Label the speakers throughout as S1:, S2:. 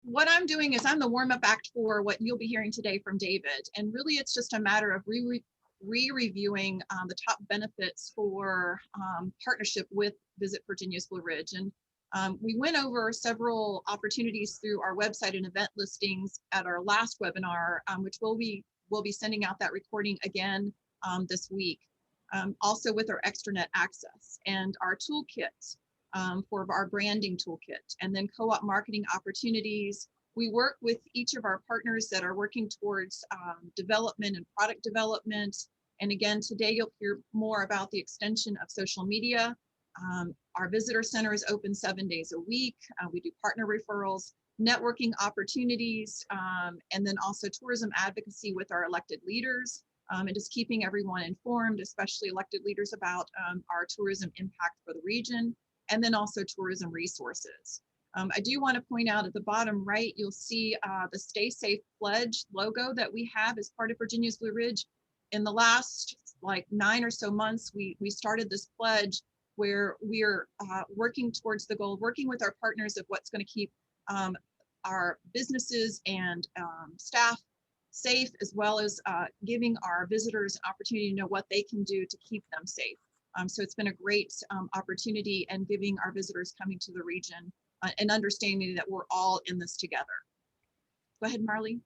S1: what I'm doing is I'm the warm-up act for what you'll be hearing today from David. And really, it's just a matter of re-reviewing the top benefits for partnership with Visit Virginia's Blue Ridge. And we went over several opportunities through our website and event listings at our last webinar, which we'll be sending out that recording again this week. Also with our EXTRANET access and our toolkit for our branding toolkit, and then co-op marketing opportunities. We work with each of our partners that are working towards development and product development. And again, today you'll hear more about the extension of social media. Our visitor center is open 7 days a week. We do partner referrals, networking opportunities, and then also tourism advocacy with our elected leaders, and just keeping everyone informed, especially elected leaders, about our tourism impact for the region, and then also tourism resources. I do want to point out at the bottom right, you'll see the Stay Safe Pledge logo that we have as part of Virginia's Blue Ridge. In the last 9 or so months, we started this pledge where we're working towards the goal of working with our partners of what's going to keep our businesses and staff safe, as well as giving our visitors an opportunity to know what they can do to keep them safe. So it's been a great opportunity, and giving our visitors coming to the region and understanding that we're all in this together. Go ahead, Marley.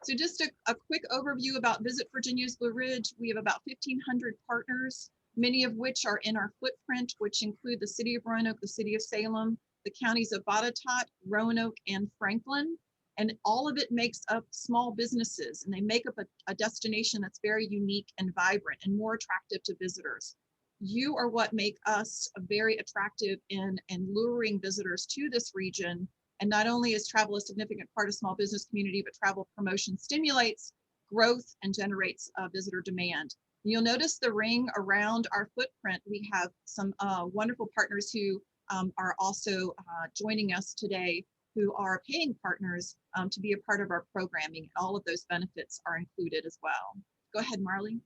S1: So just a quick overview about Visit Virginia's Blue Ridge. We have about 1,500 partners, many of which are in our footprint, which include the City of Roanoke, the City of Salem, the counties of Botetourt, Roanoke, and Franklin. And all of it makes up small businesses, and they make up a destination that's very unique and vibrant and more attractive to visitors. You are what make us very attractive in luring visitors to this region. And not only is travel a significant part of small business community, but travel promotion stimulates growth and generates visitor demand. You'll notice the ring around our footprint. We have some wonderful partners who are also joining us today, who are paying partners to be a part of our programming. And all of those benefits are included as well. Go ahead, Marley.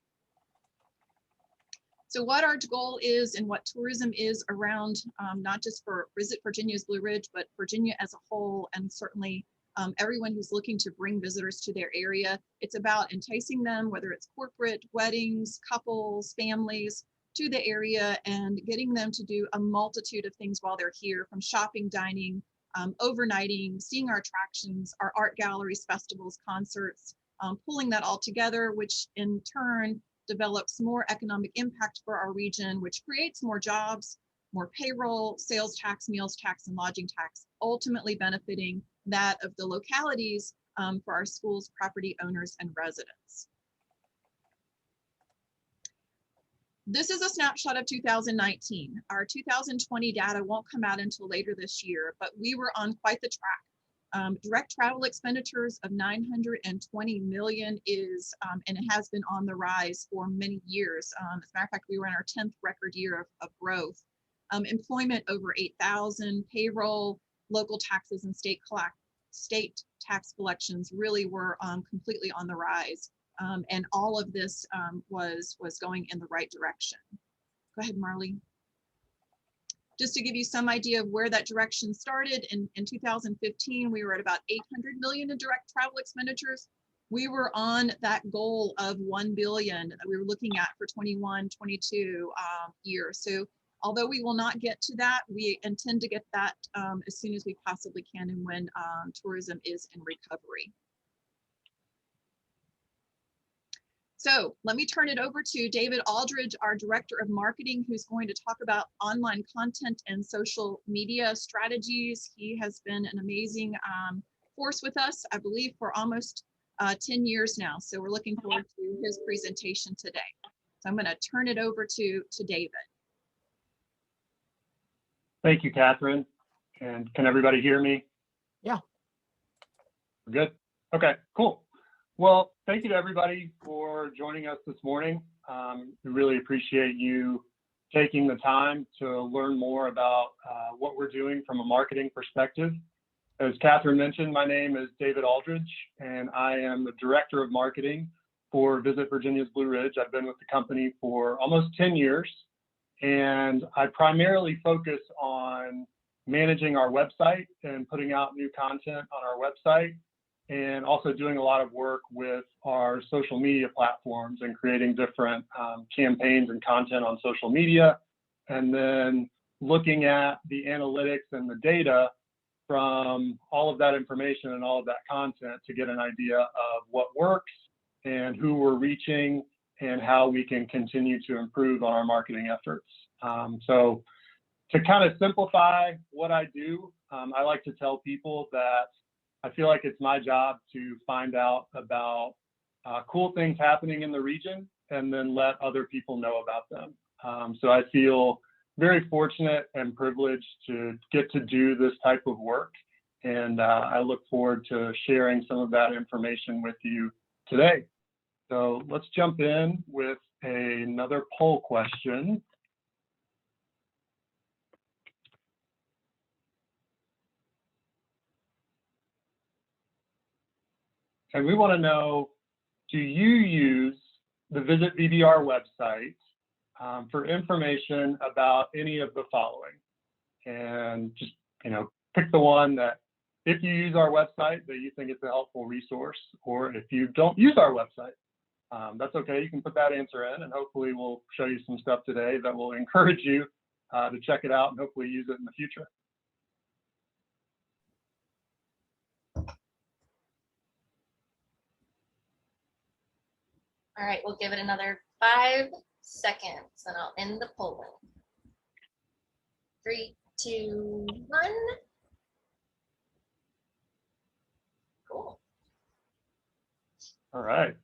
S1: So what our goal is and what tourism is around, not just for Visit Virginia's Blue Ridge, but Virginia as a whole, and certainly everyone who's looking to bring visitors to their area. It's about enticing them, whether it's corporate, weddings, couples, families, to the area, and getting them to do a multitude of things while they're here, from shopping, dining, overnighting, seeing our attractions, our art galleries, festivals, concerts, pulling that all together, which in turn develops more economic impact for our region, which creates more jobs, more payroll, sales tax, meals tax, and lodging tax, ultimately benefiting that of the localities for our schools, property owners, and residents. This is a snapshot of 2019. Our 2020 data won't come out until later this year, but we were on quite the track. Direct travel expenditures of $920 million is, and it has been on the rise for many years. As a matter of fact, we were in our 10th record year of growth. Employment over 8,000, payroll, local taxes, and state tax collections really were completely on the rise. And all of this was going in the right direction. Go ahead, Marley. Just to give you some idea of where that direction started, in 2015, we were at about 800 million in direct travel expenditures. We were on that goal of 1 billion that we were looking at for 21, 22 years. So although we will not get to that, we intend to get that as soon as we possibly can, and when tourism is in recovery. So let me turn it over to David Aldridge, our Director of Marketing, who's going to talk about online content and social media strategies. He has been an amazing force with us, I believe, for almost 10 years now. So we're looking forward to his presentation today. So I'm going to turn it over to David.
S2: Thank you, Catherine. And can everybody hear me?
S3: Yeah.
S2: We're good? Okay, cool. Well, thank you to everybody for joining us this morning. We really appreciate you taking the time to learn more about what we're doing from a marketing perspective. As Catherine mentioned, my name is David Aldridge, and I am the Director of Marketing for Visit Virginia's Blue Ridge. I've been with the company for almost 10 years, and I primarily focus on managing our website and putting out new content on our website, and also doing a lot of work with our social media platforms and creating different campaigns and content on social media, and then looking at the analytics and the data from all of that information and all of that content to get an idea of what works and who we're reaching and how we can continue to improve on our marketing efforts. So to kind of simplify what I do, I like to tell people that I feel like it's my job to find out about cool things happening in the region and then let other people know about them. So I feel very fortunate and privileged to get to do this type of work. And I look forward to sharing some of that information with you today. So let's jump in with another poll question. And we want to know, do you use the Visit VBR website for information about any of the following? And just, pick the one that if you use our website that you think it's a helpful resource, or if you don't use our website, that's okay. You can put that answer in, and hopefully we'll show you some stuff today that will encourage you to check it out and hopefully use it in the future.
S3: All right, we'll give it another 5 seconds and I'll end the polling. 3, 2, 1. Cool.
S2: All right.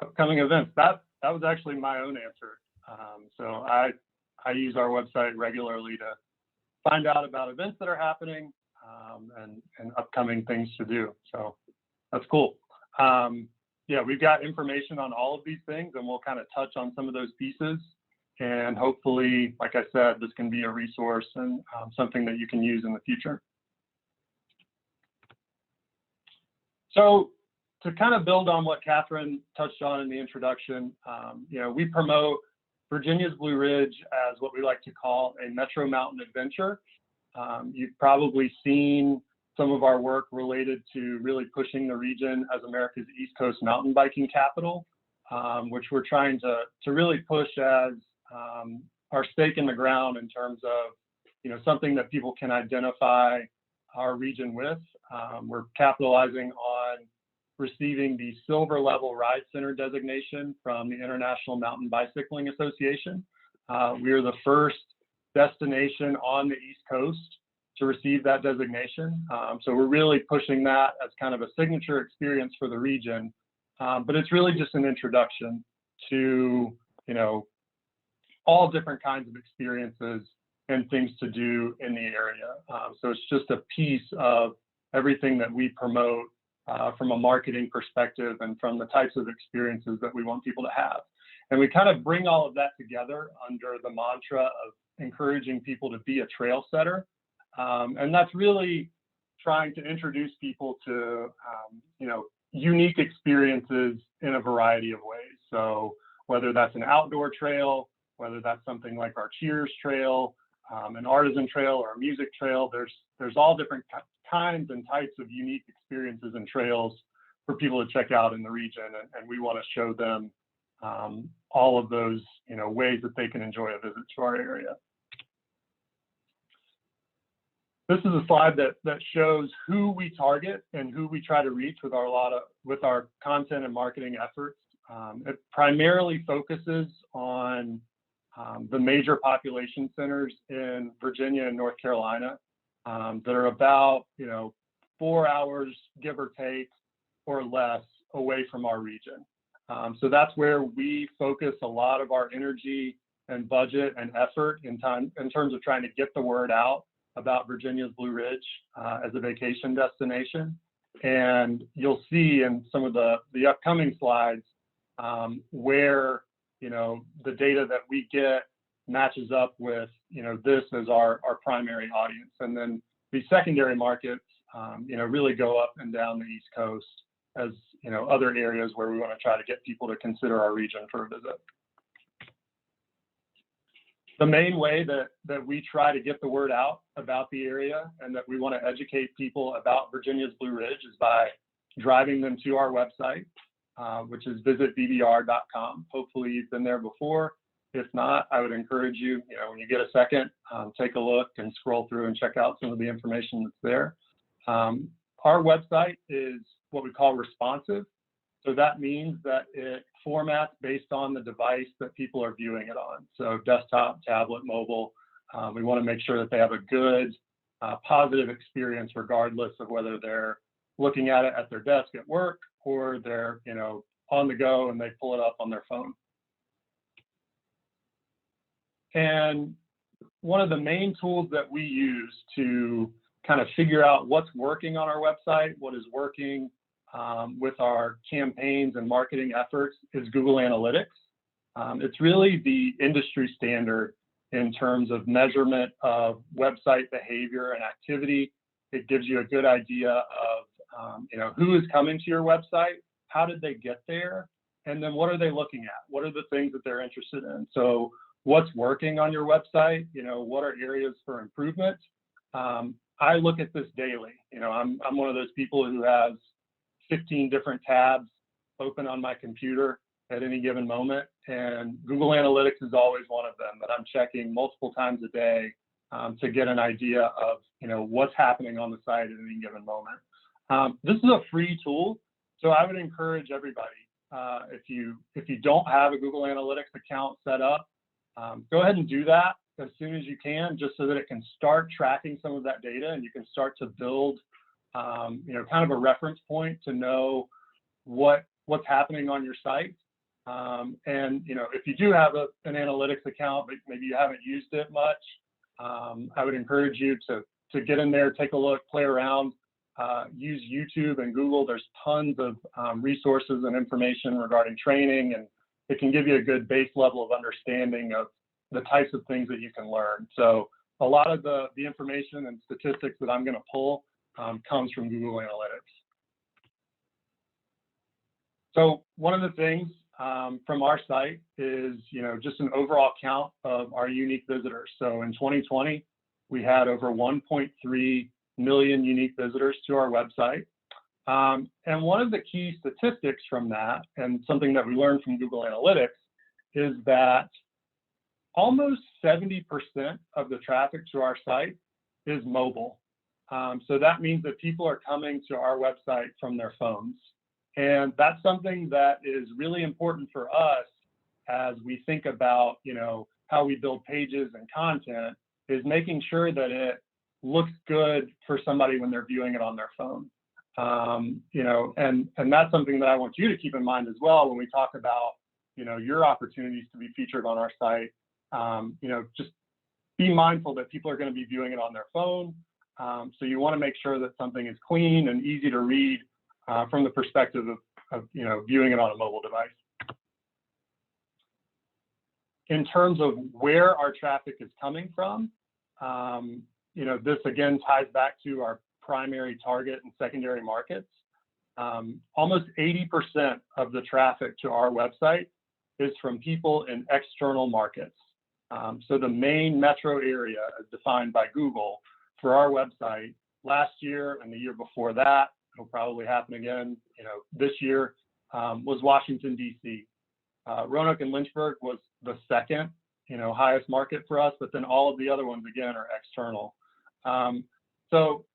S2: Upcoming events. That was actually my own answer. So I use our website regularly to find out about events that are happening and upcoming things to do. So that's cool. Yeah, we've got information on all of these things, and we'll kind of touch on some of those pieces. And hopefully, like I said, this can be a resource and something that you can use in the future. So to kind of build on what Catherine touched on in the introduction, we promote Virginia's Blue Ridge as what we like to call a Metro Mountain adventure. You've probably seen some of our work related to really pushing the region as America's East Coast mountain biking capital, which we're trying to really push as our stake in the ground in terms of, something that people can identify our region with. We're capitalizing on receiving the Silver Level Ride Center designation from the International Mountain Bicycling Association. We are the first destination on the East Coast to receive that designation. So we're really pushing that as kind of a signature experience for the region. But it's really just an introduction to, all different kinds of experiences and things to do in the area. So it's just a piece of everything that we promote from a marketing perspective and from the types of experiences that we want people to have. And we kind of bring all of that together under the mantra of encouraging people to be a trail setter. And that's really trying to introduce people to, unique experiences in a variety of ways. So whether that's an outdoor trail, whether that's something like our Cheers Trail, an artisan trail, or a music trail, there's all different kinds and types of unique experiences and trails for people to check out in the region. And we want to show them all of those, ways that they can enjoy a visit to our area. This is a slide that shows who we target and who we try to reach with our content and marketing efforts. It primarily focuses on the major population centers in Virginia and North Carolina that are about 4 hours, give or take, or less away from our region. So that's where we focus a lot of our energy and budget and effort in terms of trying to get the word out about Virginia's Blue Ridge as a vacation destination. And you'll see in some of the upcoming slides where the data that we get matches up with this as our primary audience. And then the secondary markets really go up and down the East Coast as other areas where we want to try to get people to consider our region for a visit. The main way that we try to get the word out about the area and that we want to educate people about Virginia's Blue Ridge is by driving them to our website, which is visitvbr.com. Hopefully you've been there before. If not, I would encourage you, when you get a second, take a look and scroll through and check out some of the information that's there. Our website is what we call responsive. So that means that it formats based on the device that people are viewing it on. So desktop, tablet, mobile. We want to make sure that they have a good, positive experience, regardless of whether they're looking at it at their desk at work or they're, on the go and they pull it up on their phone. And one of the main tools that we use to kind of figure out what's working on our website, what is working with our campaigns and marketing efforts is Google Analytics. It's really the industry standard in terms of measurement of website behavior and activity. It gives you a good idea of who is coming to your website, how did they get there, and then what are they looking at? What are the things that they're interested in? So what's working on your website? What are areas for improvement? I look at this daily. I'm one of those people who has 15 different tabs open on my computer at any given moment, and Google Analytics is always one of them that I'm checking multiple times a day to get an idea of what's happening on the site at any given moment. This is a free tool, so I would encourage everybody, if you don't have a Google Analytics account set up, go ahead and do that as soon as you can, just so that it can start tracking some of that data and you can start to build kind of a reference point to know what's happening on your site. And if you do have an analytics account, but maybe you haven't used it much, I would encourage you to get in there, take a look, play around, use YouTube and Google. There's tons of resources and information regarding training, and it can give you a good base level of understanding of the types of things that you can learn. So a lot of the information and statistics that I'm going to pull comes from Google Analytics. So one of the things from our site is, just an overall count of our unique visitors. So in 2020, we had over 1.3 million unique visitors to our website. And one of the key statistics from that, and something that we learned from Google Analytics, is that almost 70% of the traffic to our site is mobile. So that means that people are coming to our website from their phones. And that's something that is really important for us as we think about, how we build pages and content, is making sure that it looks good for somebody when they're viewing it on their phone. And that's something that I want you to keep in mind as well when we talk about, your opportunities to be featured on our site. Just be mindful that people are going to be viewing it on their phone. So you want to make sure that something is clean and easy to read from the perspective of viewing it on a mobile device. In terms of where our traffic is coming from, this again ties back to our primary target and secondary markets. Almost 80% of the traffic to our website is from people in external markets. So the main metro area as defined by Google for our website last year and the year before that, it'll probably happen again, this year, was Washington, D.C. Roanoke and Lynchburg was the second, highest market for us, but then all of the other ones, again, are external. So,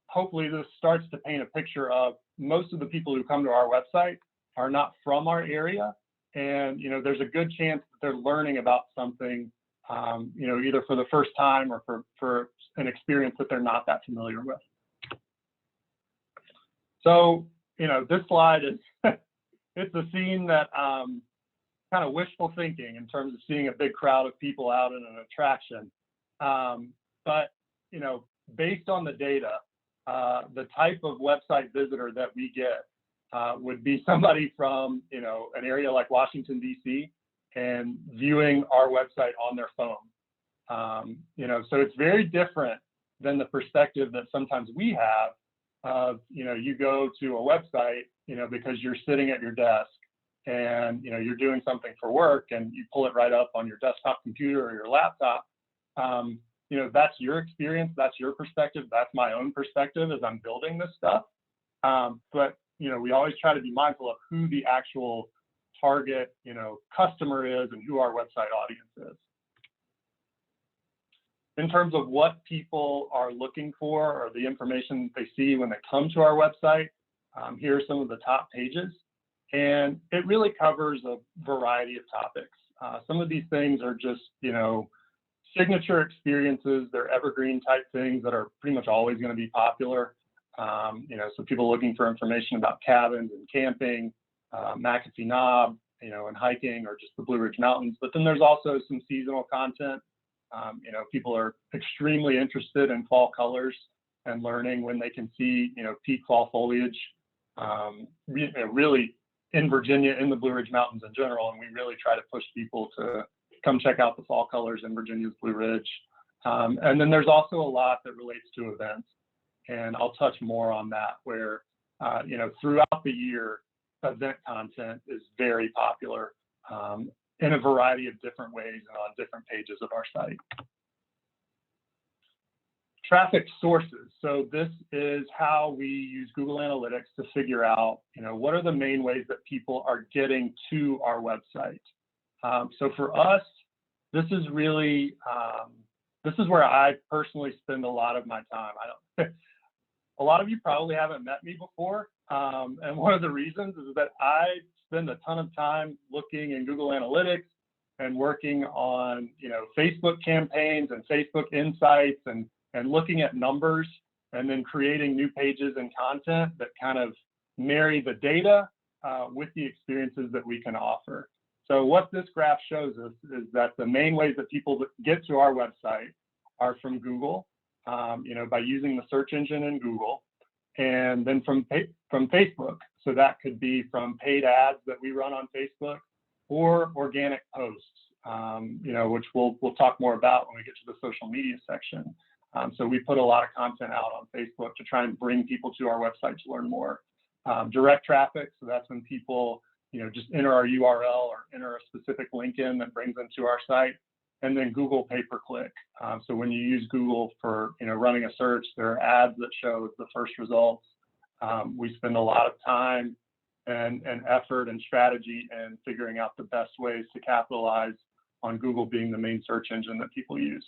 S2: hopefully this starts to paint a picture of most of the people who come to our website are not from our area. And, there's a good chance that they're learning about something, either for the first time or for an experience that they're not that familiar with. So, this slide is, it's a scene that kind of wishful thinking in terms of seeing a big crowd of people out in an attraction. But, based on the data, the type of website visitor that we get would be somebody from, an area like Washington, D.C. and viewing our website on their phone. So it's very different than the perspective that sometimes we have of, you go to a website, because you're sitting at your desk and you're doing something for work and you pull it right up on your desktop computer or your laptop, that's your experience, that's your perspective, that's my own perspective as I'm building this stuff. But we always try to be mindful of who the actual target customer is and who our website audience is. In terms of what people are looking for or the information they see when they come to our website, here are some of the top pages. And it really covers a variety of topics. Some of these things are just, signature experiences. They're evergreen type things that are pretty much always going to be popular. So people looking for information about cabins and camping, McAfee Knob, and hiking, or just the Blue Ridge Mountains. But then there's also some seasonal content. People are extremely interested in fall colors and learning when they can see, peak fall foliage, really in Virginia, in the Blue Ridge Mountains in general. And we really try to push people to come check out the fall colors in Virginia's Blue Ridge. And then there's also a lot that relates to events. And I'll touch more on that, where, throughout the year, event content is very popular in a variety of different ways and on different pages of our site. Traffic sources. So this is how we use Google Analytics to figure out, what are the main ways that people are getting to our website. So for us, this is really, this is where I personally spend a lot of my time. A lot of you probably haven't met me before. And one of the reasons is that I spend a ton of time looking in Google Analytics and working on, Facebook campaigns and Facebook insights and looking at numbers and then creating new pages and content that kind of marry the data with the experiences that we can offer. So what this graph shows us is that the main ways that people get to our website are from Google, by using the search engine in Google, and then from Facebook. So that could be from paid ads that we run on Facebook or organic posts, which we'll talk more about when we get to the social media section. So we put a lot of content out on Facebook to try and bring people to our website to learn more. Direct traffic, so that's when people, just enter our URL or enter a specific link in that brings them to our site. And then Google pay-per-click. So when you use Google for running a search, there are ads that show the first results. We spend a lot of time and effort and strategy in figuring out the best ways to capitalize on Google being the main search engine that people use.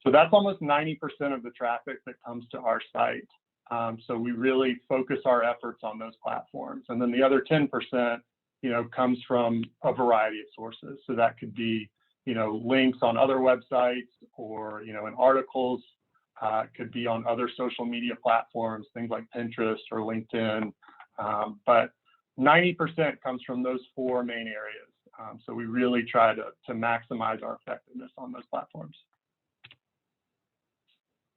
S2: So that's almost 90% of the traffic that comes to our site. So we really focus our efforts on those platforms. And then the other 10%, comes from a variety of sources. So that could be, links on other websites or, in articles, could be on other social media platforms, things like Pinterest or LinkedIn. But 90% comes from those four main areas. So we really try to maximize our effectiveness on those platforms.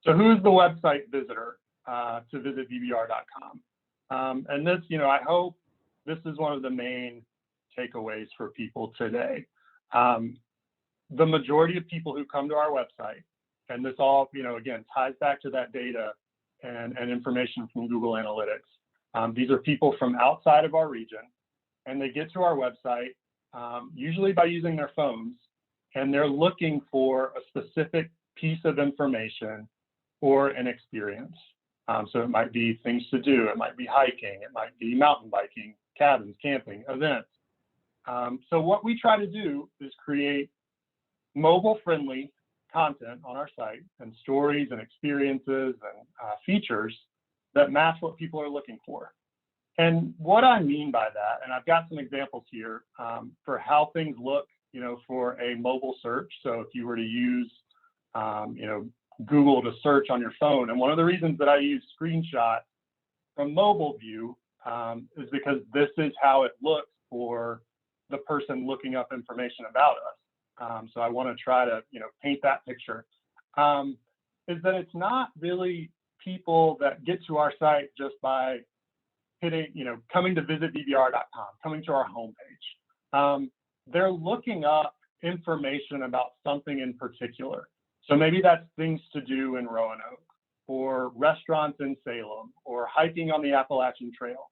S2: So who's the website visitor to visitvbr.com? And this, I hope this is one of the main takeaways for people today. The majority of people who come to our website, and this all, again, ties back to that data and information from Google Analytics. These are people from outside of our region, and they get to our website, usually by using their phones, and they're looking for a specific piece of information or an experience. So it might be things to do, it might be hiking, it might be mountain biking, cabins, camping, events. So what we try to do is create mobile-friendly content on our site and stories and experiences and features that match what people are looking for. And what I mean by that, and I've got some examples here for how things look, for a mobile search. So if you were to use, Google to search on your phone, and one of the reasons that I use screenshots from mobile view is because this is how it looks for the person looking up information about us. So I want to try to, paint that picture, is that it's not really people that get to our site just by hitting, coming to visitvbr.com, coming to our homepage. They're looking up information about something in particular. So maybe that's things to do in Roanoke, or restaurants in Salem, or hiking on the Appalachian Trail.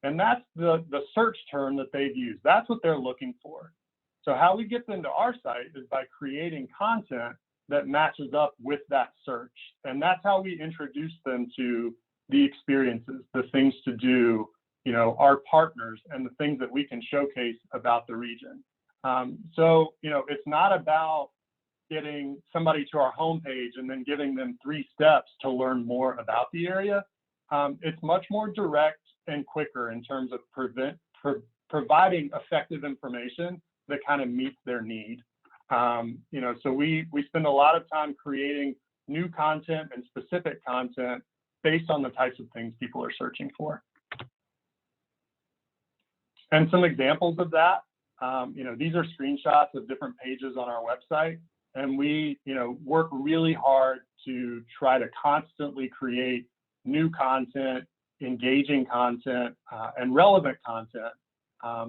S2: And that's the search term that they've used. That's what they're looking for. So how we get them to our site is by creating content that matches up with that search. And that's how we introduce them to the experiences, the things to do, our partners, and the things that we can showcase about the region. So, it's not about getting somebody to our homepage and then giving them 3 steps to learn more about the area. It's much more direct and quicker in terms of providing effective information that kind of meets their need. So we spend a lot of time creating new content and specific content based on the types of things people are searching for. And some examples of that, these are screenshots of different pages on our website. And we, work really hard to try to constantly create new content, engaging content, and relevant content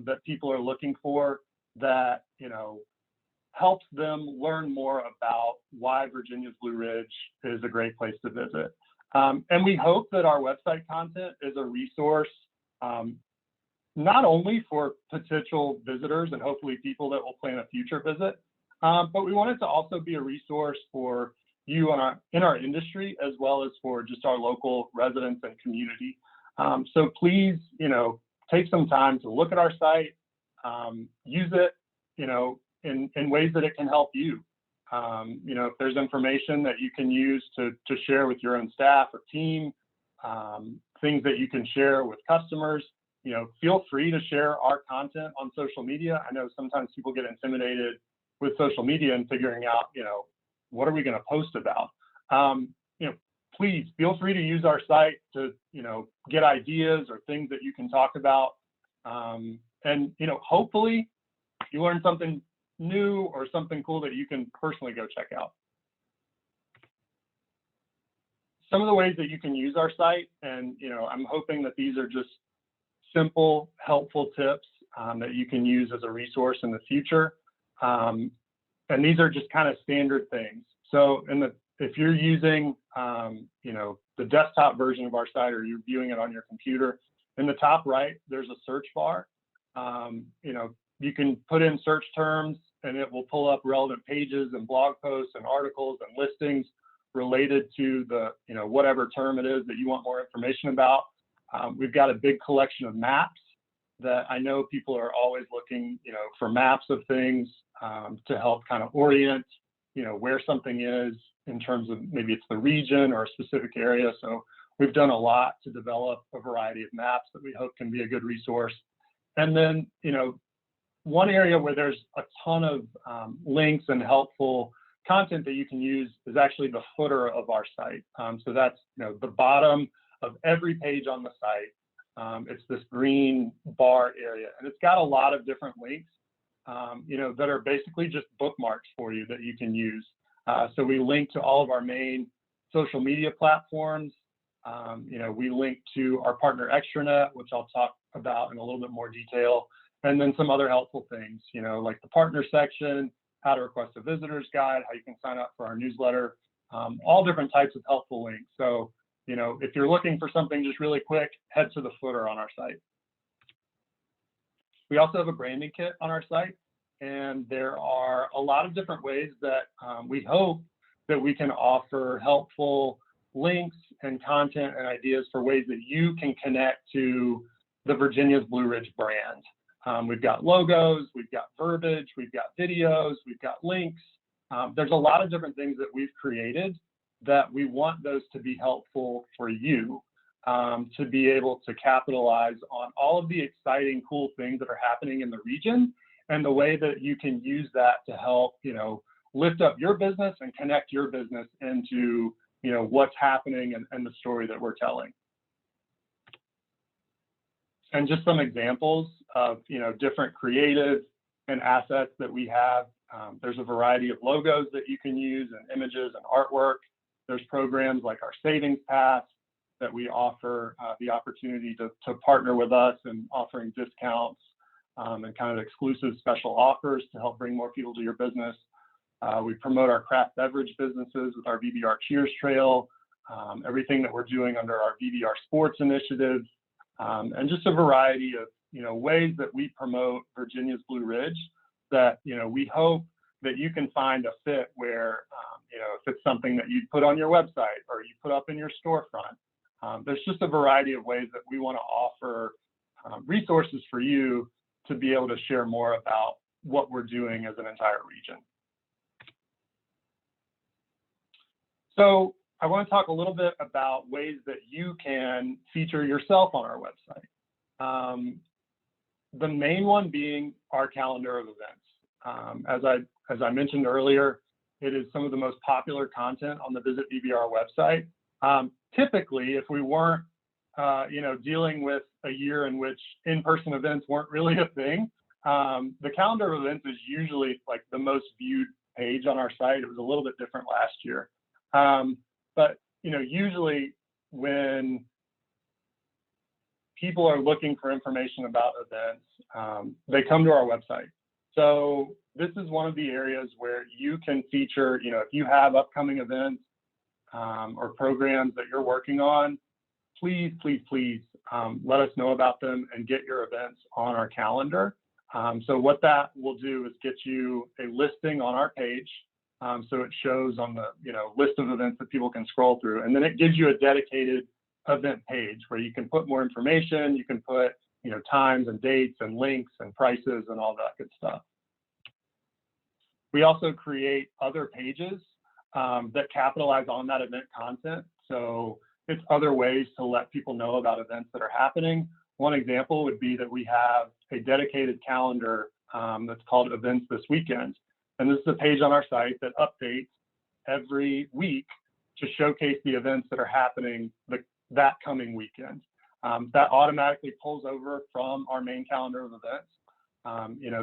S2: that people are looking for that, helps them learn more about why Virginia's Blue Ridge is a great place to visit. And we hope that our website content is a resource, not only for potential visitors and hopefully people that will plan a future visit, but we want it to also be a resource for you in our industry, as well as for just our local residents and community. So please, take some time to look at our site, use it, in ways that it can help you. If there's information that you can use to share with your own staff or team, things that you can share with customers, feel free to share our content on social media. I know sometimes people get intimidated with social media and figuring out, what are we going to post about? Please feel free to use our site to, get ideas or things that you can talk about. And, hopefully you learn something new or something cool that you can personally go check out. Some of the ways that you can use our site, and, I'm hoping that these are just simple, helpful tips that you can use as a resource in the future. And these are just kind of standard things. So if you're using, the desktop version of our site, or you're viewing it on your computer, in the top right, there's a search bar. You can put in search terms and it will pull up relevant pages and blog posts and articles and listings related to the, whatever term it is that you want more information about. We've got a big collection of maps that I know people are always looking, for maps of things to help kind of orient, where something is in terms of maybe it's the region or a specific area. So we've done a lot to develop a variety of maps that we hope can be a good resource. And then, one area where there's a ton of links and helpful content that you can use is actually the footer of our site. So that's, the bottom of every page on the site. It's this green bar area, and it's got a lot of different links, that are basically just bookmarks for you that you can use. So we link to all of our main social media platforms. We link to our partner EXTRANET, which I'll talk about in a little bit more detail, and then some other helpful things, like the partner section, how to request a visitor's guide, how you can sign up for our newsletter, all different types of helpful links. So, if you're looking for something just really quick, head to the footer on our site. We also have a branding kit on our site, and there are a lot of different ways that we hope that we can offer helpful links and content and ideas for ways that you can connect to the Virginia's Blue Ridge brand. We've got logos, we've got verbiage, we've got videos, we've got links. There's a lot of different things that we've created that we want those to be helpful for you, to be able to capitalize on all of the exciting, cool things that are happening in the region, and the way that you can use that to help, lift up your business and connect your business into, what's happening and the story that we're telling. And just some examples of, different creative and assets that we have. There's a variety of logos that you can use, and images and artwork. There's programs like our Savings Pass that we offer the opportunity to partner with us and offering discounts and kind of exclusive special offers to help bring more people to your business. We promote our craft beverage businesses with our VBR Cheers Trail, everything that we're doing under our VBR Sports initiative, and just a variety of, ways that we promote Virginia's Blue Ridge that, we hope that you can find a fit where, if it's something that you put on your website or you put up in your storefront, there's just a variety of ways that we want to offer resources for you to be able to share more about what we're doing as an entire region. So I want to talk a little bit about ways that you can feature yourself on our website. The main one being our calendar of events. As I mentioned earlier, it is some of the most popular content on the Visit VBR website. Typically, if we weren't, dealing with a year in which in-person events weren't really a thing, the calendar of events is usually like the most viewed page on our site. It was a little bit different last year. But, usually when people are looking for information about events, they come to our website. So this is one of the areas where you can feature, if you have upcoming events or programs that you're working on, please let us know about them and get your events on our calendar. So what that will do is get you a listing on our page. So it shows on the list of events that people can scroll through, and then it gives you a dedicated event page where you can put more information. You can put times and dates and links and prices and all that good stuff. We also create other pages that capitalize on that event content. So it's other ways to let people know about events that are happening. One example would be that we have a dedicated calendar that's called Events This Weekend. And this is a page on our site that updates every week to showcase the events that are happening that coming weekend. That automatically pulls over from our main calendar of events.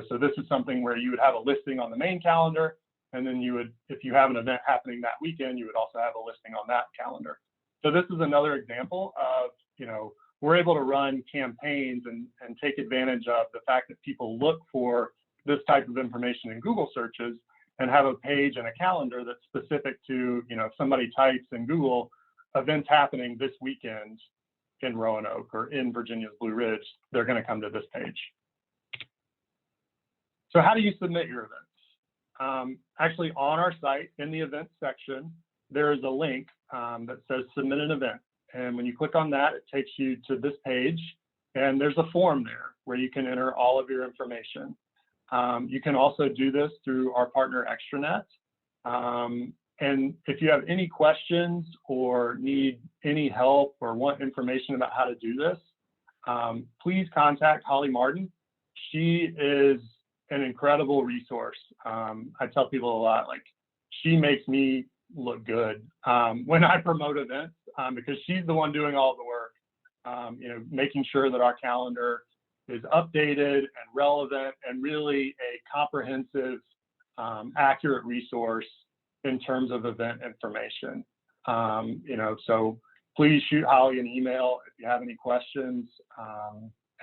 S2: So this is something where you would have a listing on the main calendar, and then you would, if you have an event happening that weekend, you would also have a listing on that calendar. So this is another example of, we're able to run campaigns and take advantage of the fact that people look for this type of information in Google searches, and have a page and a calendar that's specific to, if somebody types in Google events happening this weekend in Roanoke or in Virginia's Blue Ridge, they're going to come to this page. So how do you submit your events? Actually, on our site in the events section, there is a link that says submit an event. And when you click on that, it takes you to this page, and there's a form there where you can enter all of your information. You can also do this through our partner EXTRANET. And if you have any questions or need any help or want information about how to do this, please contact Holly Martin. She is an incredible resource. I tell people a lot, like, she makes me look good when I promote events, because she's the one doing all the work, making sure that our calendar is updated and relevant and really a comprehensive, accurate resource in terms of event information. So please shoot Holly an email if you have any questions,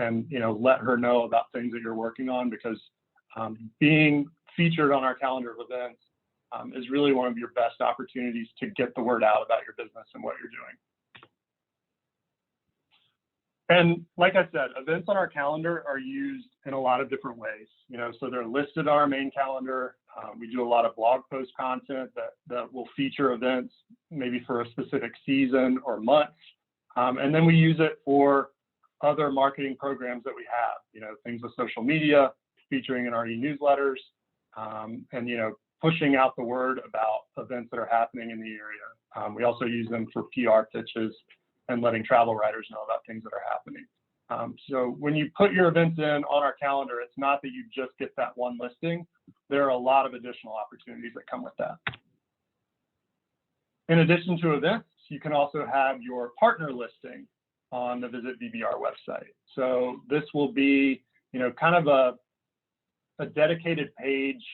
S2: and let her know about things that you're working on, because being featured on our calendar of events is really one of your best opportunities to get the word out about your business and what you're doing. And like I said, events on our calendar are used in a lot of different ways. So they're listed on our main calendar. We do a lot of blog post content that will feature events maybe for a specific season or month. And then we use it for other marketing programs that we have, things with social media, featuring in our e-newsletters, and, pushing out the word about events that are happening in the area. We also use them for PR pitches and letting travel writers know about things that are happening. So when you put your events in on our calendar, it's not that you just get that one listing. There are a lot of additional opportunities that come with that. In addition to events, you can also have your partner listing on the Visit VBR website. So this will be, kind of a dedicated page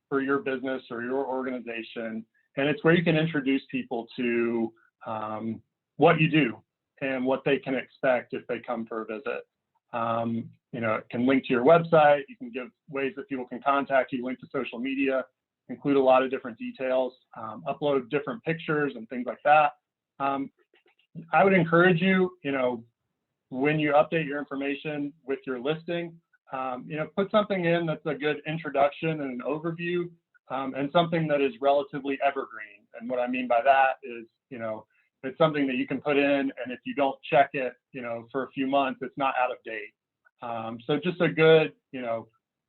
S2: for your business or your organization. And it's where you can introduce people to what you do and what they can expect if they come for a visit. It can link to your website. You can give ways that people can contact you, link to social media, include a lot of different details, upload different pictures and things like that. I would encourage you, when you update your information with your listing, put something in that's a good introduction and an overview, and something that is relatively evergreen. And what I mean by that is, it's something that you can put in, and if you don't check it, for a few months, it's not out of date. So just a good,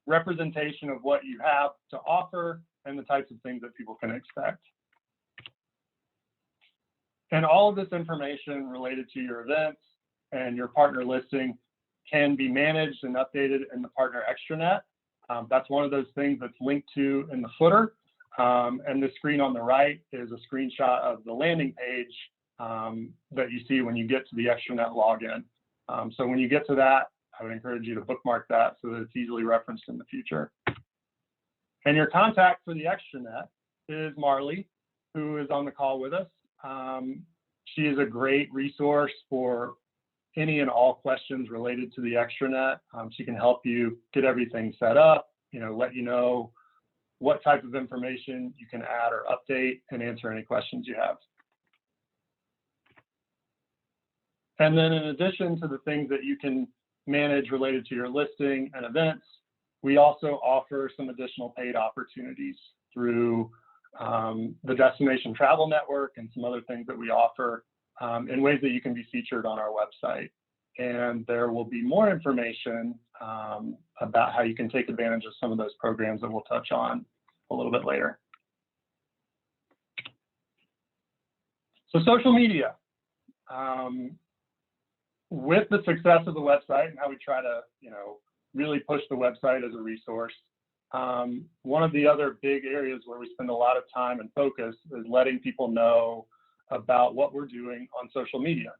S2: representation of what you have to offer and the types of things that people can expect. And all of this information related to your events and your partner listing can be managed and updated in the partner extranet. That's one of those things that's linked to in the footer. And the screen on the right is a screenshot of the landing page that you see when you get to the extranet login. So when you get to that, I would encourage you to bookmark that so that it's easily referenced in the future. And your contact for the extranet is Marley, who is on the call with us. She is a great resource for any and all questions related to the extranet. She can help you get everything set up, let you know what type of information you can add or update, and answer any questions you have. And then in addition to the things that you can manage related to your listing and events, we also offer some additional paid opportunities through the Destination Travel Network and some other things that we offer in ways that you can be featured on our website. And there will be more information about how you can take advantage of some of those programs that we'll touch on a little bit later. So social media. With the success of the website and how we try to, really push the website as a resource, one of the other big areas where we spend a lot of time and focus is letting people know about what we're doing on social media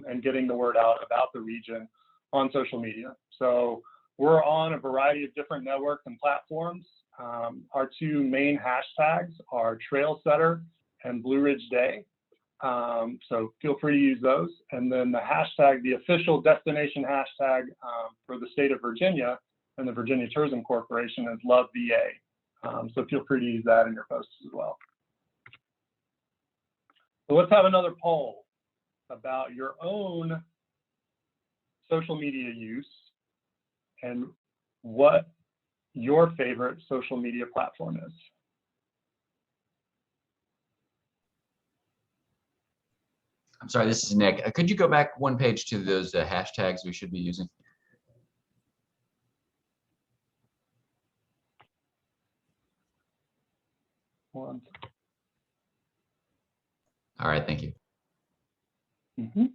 S2: and getting the word out about the region on social media. So we're on a variety of different networks and platforms. Our two main hashtags are Trailsetter and Blue Ridge Day. So feel free to use those. And then the hashtag, the official destination hashtag for the state of Virginia and the Virginia Tourism Corporation is Love VA. So feel free to use that in your posts as well. So let's have another poll about your own social media use and what your favorite social media platform is.
S4: I'm sorry, this is Nick. Could you go back one page to those hashtags we should be using?
S2: One.
S4: All right, thank you.
S2: Mm-hmm.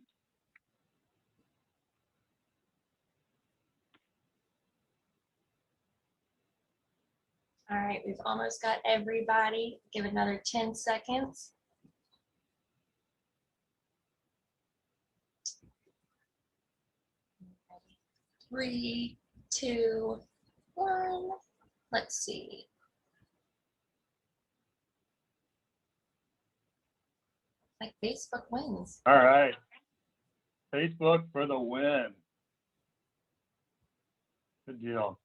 S3: All right, we've almost got everybody. Give it another 10 seconds. 3, 2, 1. Let's see. Like Facebook wins.
S2: All right. Facebook for the win. Good deal.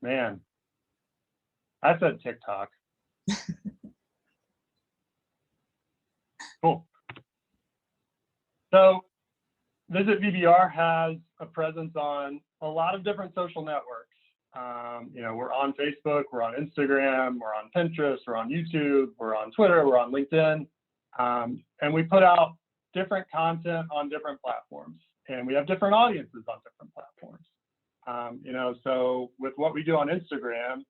S2: Man, I said TikTok. Cool. So Visit VBR has a presence on a lot of different social networks. We're on Facebook, we're on Instagram, we're on Pinterest, we're on YouTube, we're on Twitter, we're on LinkedIn. And we put out different content on different platforms, and we have different audiences on different platforms. So with what we do on Instagram,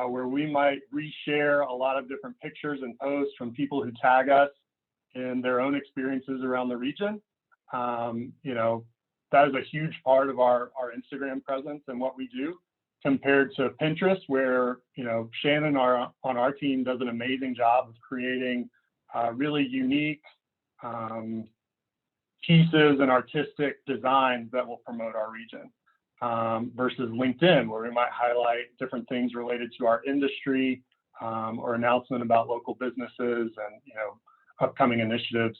S2: where we might reshare a lot of different pictures and posts from people who tag us in their own experiences around the region, that is a huge part of our Instagram presence and what we do, compared to Pinterest, where Shannon on our team does an amazing job of creating really unique pieces and artistic designs that will promote our region, versus LinkedIn, where we might highlight different things related to our industry or announcement about local businesses and upcoming initiatives.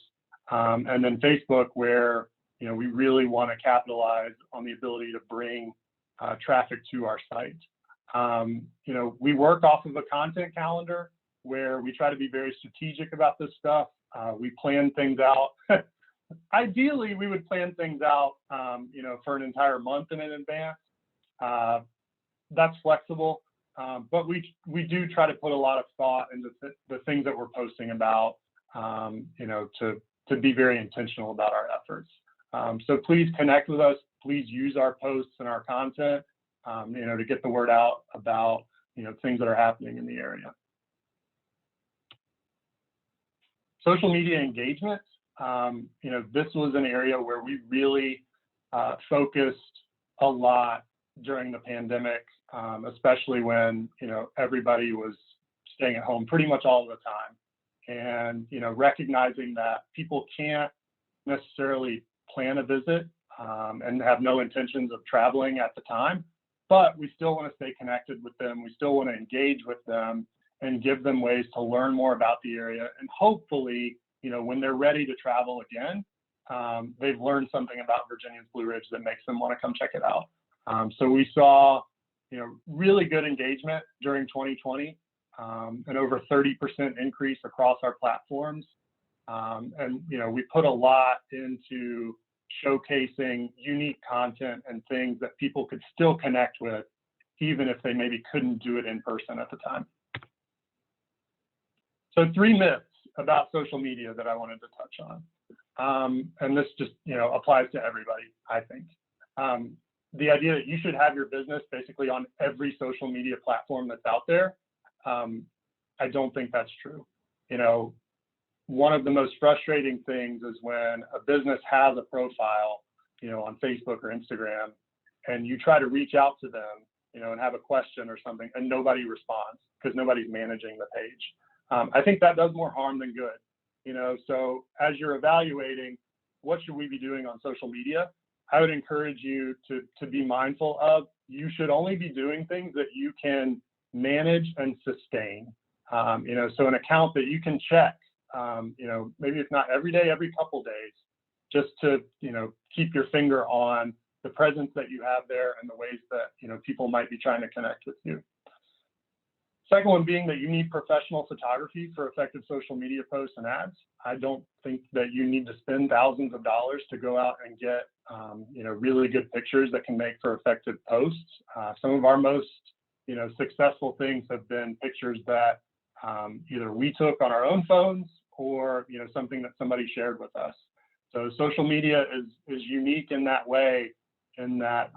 S2: And then Facebook, where we really want to capitalize on the ability to bring traffic to our site. We work off of a content calendar where we try to be very strategic about this stuff. We plan things out Ideally, we would plan things out, for an entire month in advance. That's flexible, but we do try to put a lot of thought into the things that we're posting about, to be very intentional about our efforts. So please connect with us. Please use our posts and our content, to get the word out about, things that are happening in the area. Social media engagement. This was an area where we really focused a lot during the pandemic, especially when, everybody was staying at home pretty much all the time. And, recognizing that people can't necessarily plan a visit and have no intentions of traveling at the time, but we still want to stay connected with them. We still want to engage with them and give them ways to learn more about the area. And hopefully, when they're ready to travel again, they've learned something about Virginia's Blue Ridge that makes them want to come check it out. So we saw, really good engagement during 2020, an over 30% increase across our platforms. And, we put a lot into showcasing unique content and things that people could still connect with, even if they maybe couldn't do it in person at the time. So 3 myths about social media that I wanted to touch on. And this just, applies to everybody, I think. The idea that you should have your business basically on every social media platform that's out there, I don't think that's true. One of the most frustrating things is when a business has a profile, on Facebook or Instagram, and you try to reach out to them, and have a question or something, and nobody responds because nobody's managing the page. I think that does more harm than good. So as you're evaluating what should we be doing on social media, I would encourage you to be mindful of, you should only be doing things that you can manage and sustain. So an account that you can check, maybe it's not every day, every couple days, just to, keep your finger on the presence that you have there and the ways that, people might be trying to connect with you. Second one being that you need professional photography for effective social media posts and ads. I don't think that you need to spend thousands of dollars to go out and get, really good pictures that can make for effective posts. Some of our most, successful things have been pictures that either we took on our own phones or, something that somebody shared with us. So social media is unique in that way, in that,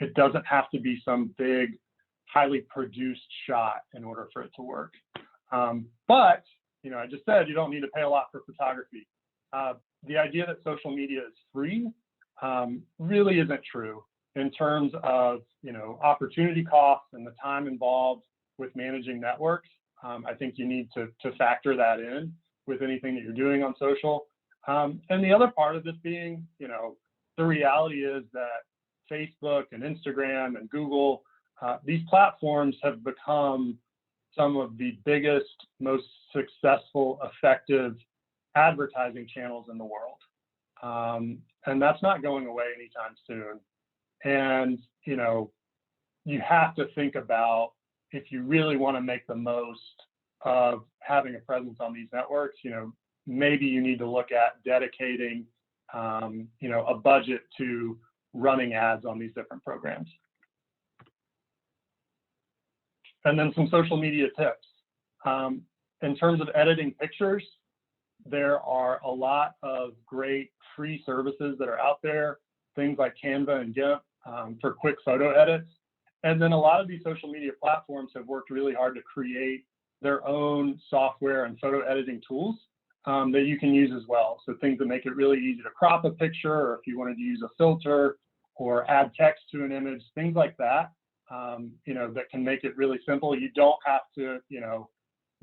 S2: it doesn't have to be some big, highly produced shot in order for it to work. But, I just said you don't need to pay a lot for photography. The idea that social media is free really isn't true in terms of, opportunity costs and the time involved with managing networks. I think you need to factor that in with anything that you're doing on social. And the other part of this being, the reality is that Facebook and Instagram and Google, these platforms have become some of the biggest, most successful, effective advertising channels in the world. And that's not going away anytime soon. And, you have to think about, if you really want to make the most of having a presence on these networks, maybe you need to look at dedicating, a budget to running ads on these different programs. And then some social media tips. In terms of editing pictures, there are a lot of great free services that are out there, things like Canva and GIMP for quick photo edits. And then a lot of these social media platforms have worked really hard to create their own software and photo editing tools that you can use as well. So things that make it really easy to crop a picture, or if you wanted to use a filter or add text to an image, things like that, that can make it really simple. You don't have to,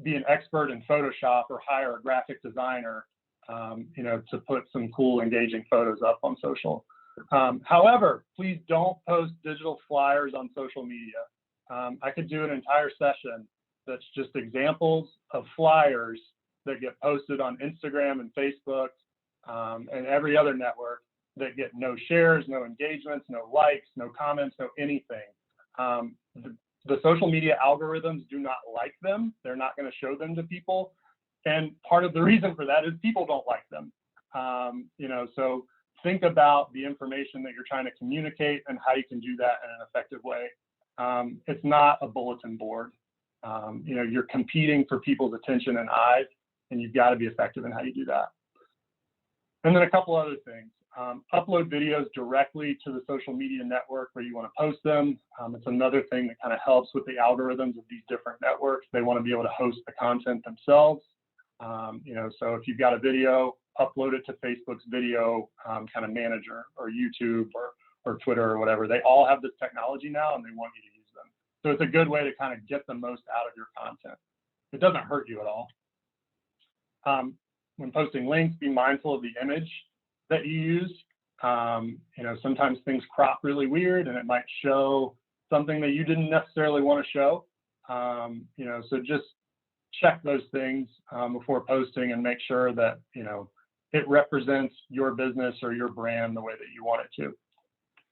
S2: be an expert in Photoshop or hire a graphic designer, to put some cool, engaging photos up on social. However, please don't post digital flyers on social media. I could do an entire session that's just examples of flyers that get posted on Instagram and Facebook and every other network that get no shares, no engagements, no likes, no comments, no anything. The social media algorithms do not like them. They're not going to show them to people. And part of the reason for that is people don't like them. So think about the information that you're trying to communicate and how you can do that in an effective way. It's not a bulletin board. You're competing for people's attention and eyes, and you've got to be effective in how you do that. And then a couple other things. Upload videos directly to the social media network where you want to post them. It's another thing that kind of helps with the algorithms of these different networks. They want to be able to host the content themselves. So if you've got a video, upload it to Facebook's video kind of manager, or YouTube, or Twitter, or whatever. They all have this technology now, and they want you to use them. So it's a good way to kind of get the most out of your content. It doesn't hurt you at all. When posting links, be mindful of the image that you use. Sometimes things crop really weird, and it might show something that you didn't necessarily want to show. So just check those things before posting, and make sure that it represents your business or your brand the way that you want it to.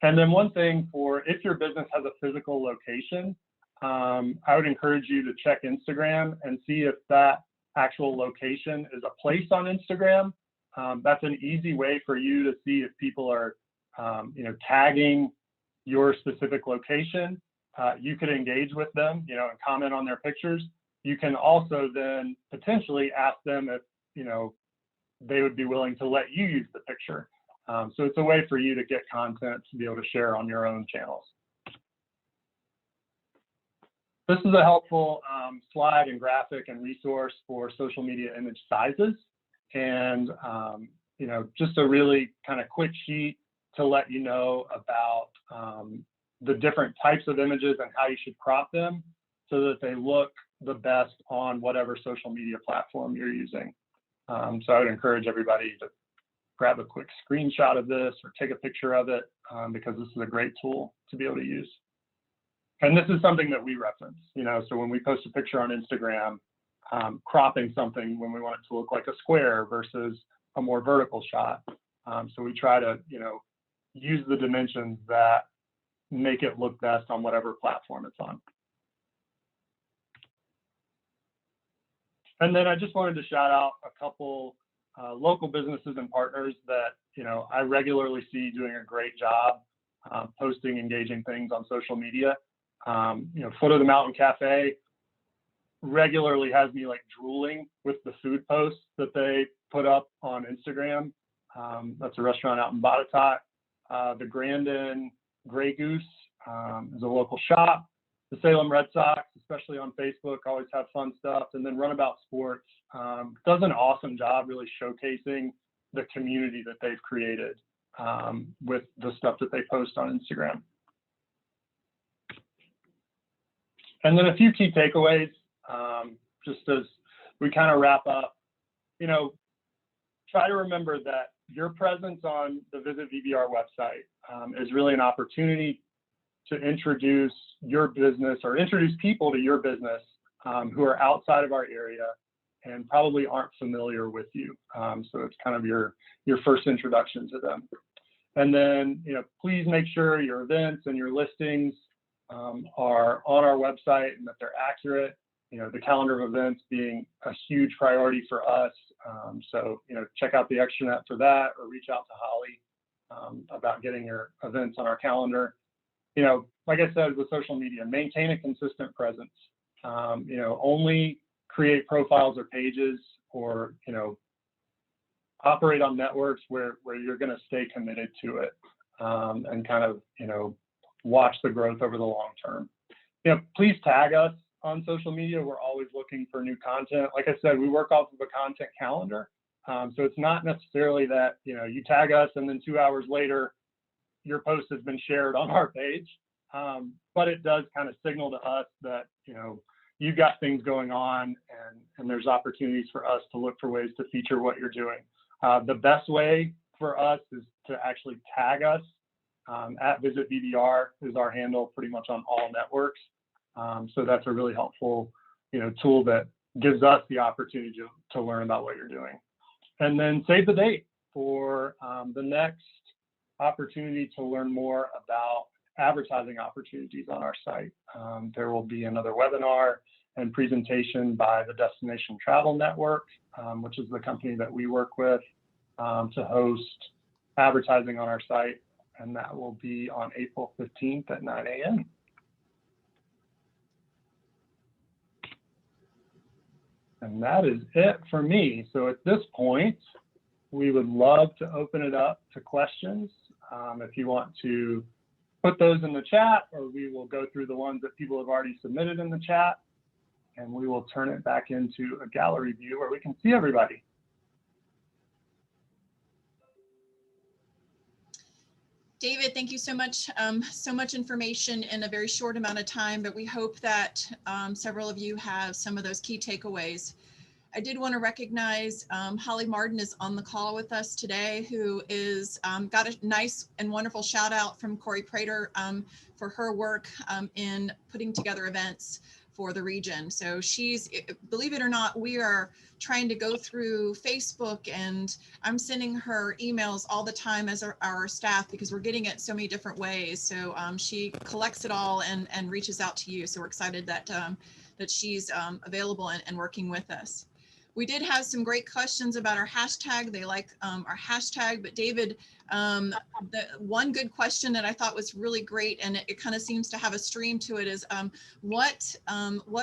S2: And then one thing, for if your business has a physical location, I would encourage you to check Instagram and see if that actual location is a place on Instagram. That's an easy way for you to see if people are, tagging your specific location. You could engage with them, and comment on their pictures. You can also then potentially ask them if, they would be willing to let you use the picture. So it's a way for you to get content to be able to share on your own channels. This is a helpful slide and graphic and resource for social media image sizes. And, just a really kind of quick sheet to let you know about the different types of images and how you should crop them so that they look the best on whatever social media platform you're using. So I would encourage everybody to grab a quick screenshot of this or take a picture of it, because this is a great tool to be able to use. And this is something that we reference, so when we post a picture on Instagram, cropping something when we want it to look like a square versus a more vertical shot. So we try to, use the dimensions that make it look best on whatever platform it's on. And then I just wanted to shout out a couple local businesses and partners that, I regularly see doing a great job posting engaging things on social media. Foot of the Mountain Cafe regularly has me like drooling with the food posts that they put up on Instagram. That's a restaurant out in Botetourt. The Grandin Grey Goose is a local shop. The Salem Red Sox, especially on Facebook, always have fun stuff. And then Runabout Sports does an awesome job really showcasing the community that they've created with the stuff that they post on Instagram. And then a few key takeaways, just as we kind of wrap up, try to remember that your presence on the Visit VBR website is really an opportunity to introduce your business or introduce people to your business who are outside of our area and probably aren't familiar with you. So it's kind of your first introduction to them. And then, please make sure your events and your listings are on our website and that they're accurate. The calendar of events being a huge priority for us. So, check out the EXTRANET for that, or reach out to Holly about getting your events on our calendar. Like I said, with social media, maintain a consistent presence. Only create profiles or pages, or, operate on networks where you're going to stay committed to it and kind of, watch the growth over the long term. Please tag us on social media. We're always looking for new content. Like I said, we work off of a content calendar. So it's not necessarily that, you tag us and then 2 hours later, your post has been shared on our page. But it does kind of signal to us that, you've got things going on and there's opportunities for us to look for ways to feature what you're doing. The best way for us is to actually tag us. At Visit VBR is our handle pretty much on all networks. So that's a really helpful, tool that gives us the opportunity to learn about what you're doing. And then save the date for the next opportunity to learn more about advertising opportunities on our site. There will be another webinar and presentation by the Destination Travel Network, which is the company that we work with. to host advertising on our site, and that will be on April 15th at 9 a.m. And that is it for me. So at this point, we would love to open it up to questions. If you want to put those in the chat, or we will go through the ones that people have already submitted in the chat, and we will turn it back into a gallery view where we can see everybody.
S1: David, thank you so much. So much information in a very short amount of time, but we hope that several of you have some of those key takeaways. I did want to recognize Holly Martin is on the call with us today, who is got a nice and wonderful shout out from Corey Prater for her work in putting together events for the region. So she's, believe it or not, we are trying to go through Facebook, and I'm sending her emails all the time as our staff, because we're getting it so many different ways. So she collects it all and reaches out to you. So we're excited that that she's available and working with us. We did have some great questions about our hashtag. They like our hashtag, but David, the one good question that I thought was really great, and it kind of seems to have a stream to it, is what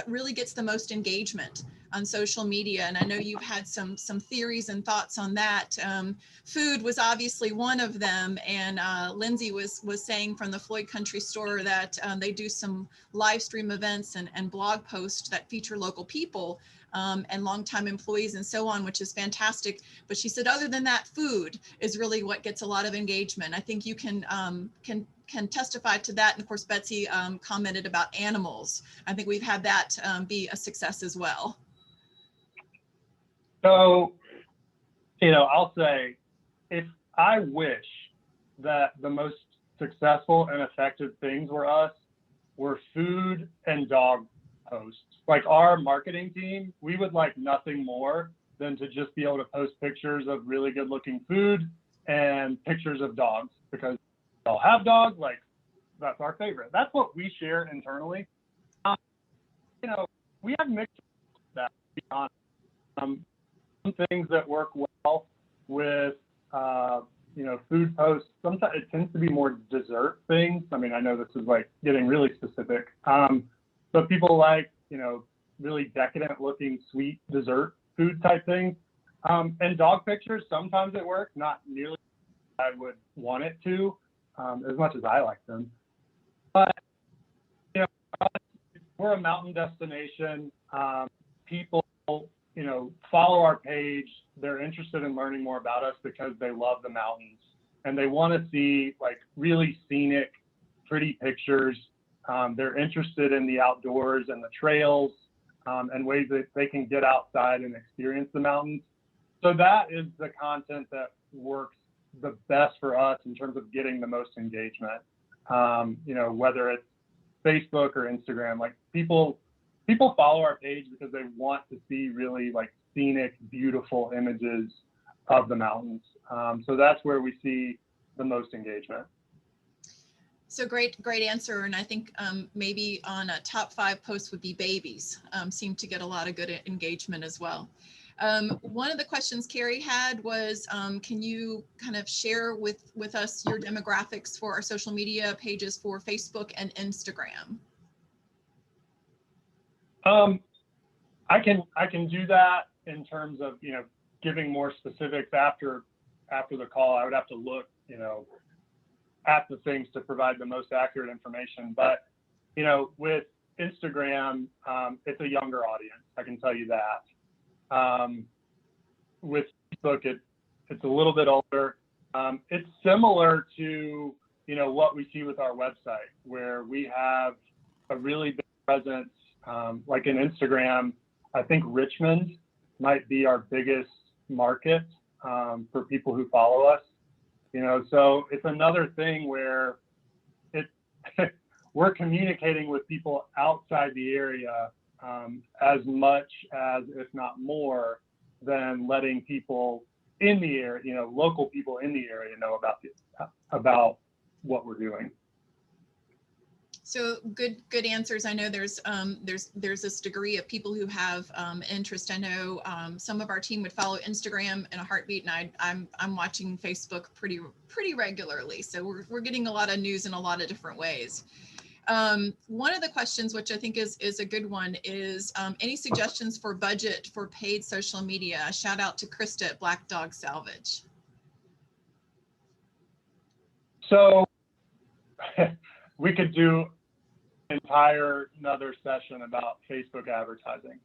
S1: really gets the most engagement on social media? And I know you've had some theories and thoughts on that. Food was obviously one of them, and Lindsay was saying from the Floyd Country Store that they do some live stream events and blog posts that feature local people and longtime employees and so on, which is fantastic. But she said, other than that, food is really what gets a lot of engagement. I think you can testify to that. And of course, Betsy commented about animals. I think we've had that be a success as well.
S2: So, you know, I'll say, if I wish that the most successful and effective things were food and dog posts. Like our marketing team, we would like nothing more than to just be able to post pictures of really good looking food and pictures of dogs, because we all have dogs. Like, that's our favorite. That's what we share internally. You know, we have mixed that, to be honest. Some things that work well with you know, food posts. Sometimes it tends to be more dessert things. I mean, I know this is like getting really specific, but people like, you know, really decadent looking sweet dessert food type things. And dog pictures, sometimes it works, not nearly as I would want it to, as much as I like them. But, you know, we're a mountain destination. People, you know, follow our page. They're interested in learning more about us because they love the mountains and they want to see like really scenic, pretty pictures. They're interested in the outdoors and the trails and ways that they can get outside and experience the mountains. So that is the content that works the best for us in terms of getting the most engagement. You know, whether it's Facebook or Instagram, like people follow our page because they want to see really like scenic, beautiful images of the mountains. So that's where we see the most engagement.
S1: So great answer. And I think maybe on a top 5 posts would be babies, seem to get a lot of good engagement as well. One of the questions Carrie had was, can you kind of share with us your demographics for our social media pages for Facebook and Instagram?
S2: I can do that in terms of, you know, giving more specifics after the call. I would have to look, you know, at the things to provide the most accurate information. But, you know, with Instagram, it's a younger audience, I can tell you that. With Facebook, it's a little bit older. It's similar to, you know, what we see with our website, where we have a really big presence, like in Instagram. I think Richmond might be our biggest market for people who follow us. You know, so it's another thing where we're communicating with people outside the area as much as, if not more, than letting people in the area, you know, local people in the area know about what we're doing.
S1: So good answers. I know there's this degree of people who have interest. I know some of our team would follow Instagram in a heartbeat, and I'm watching Facebook pretty regularly. So we're getting a lot of news in a lot of different ways. One of the questions, which I think is a good one, is any suggestions for budget for paid social media? Shout out to Krista at Black Dog Salvage.
S2: So we could do an entire another session about Facebook advertising.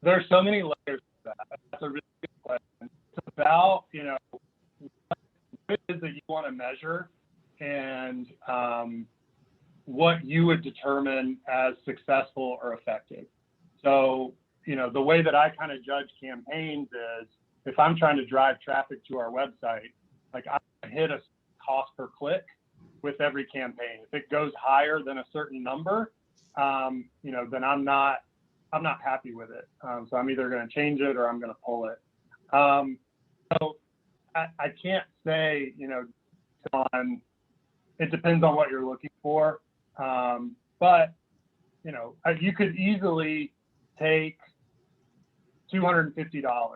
S2: There's so many layers to that. That's a really good question. It's about, what it is that you want to measure and what you would determine as successful or effective. So, the way that I kind of judge campaigns is if I'm trying to drive traffic to our website, like I hit a cost per click with every campaign. If it goes higher than a certain number, then I'm not happy with it. So I'm either going to change it or I'm going to pull it. So I can't say, it depends on what you're looking for. But, you could easily take $250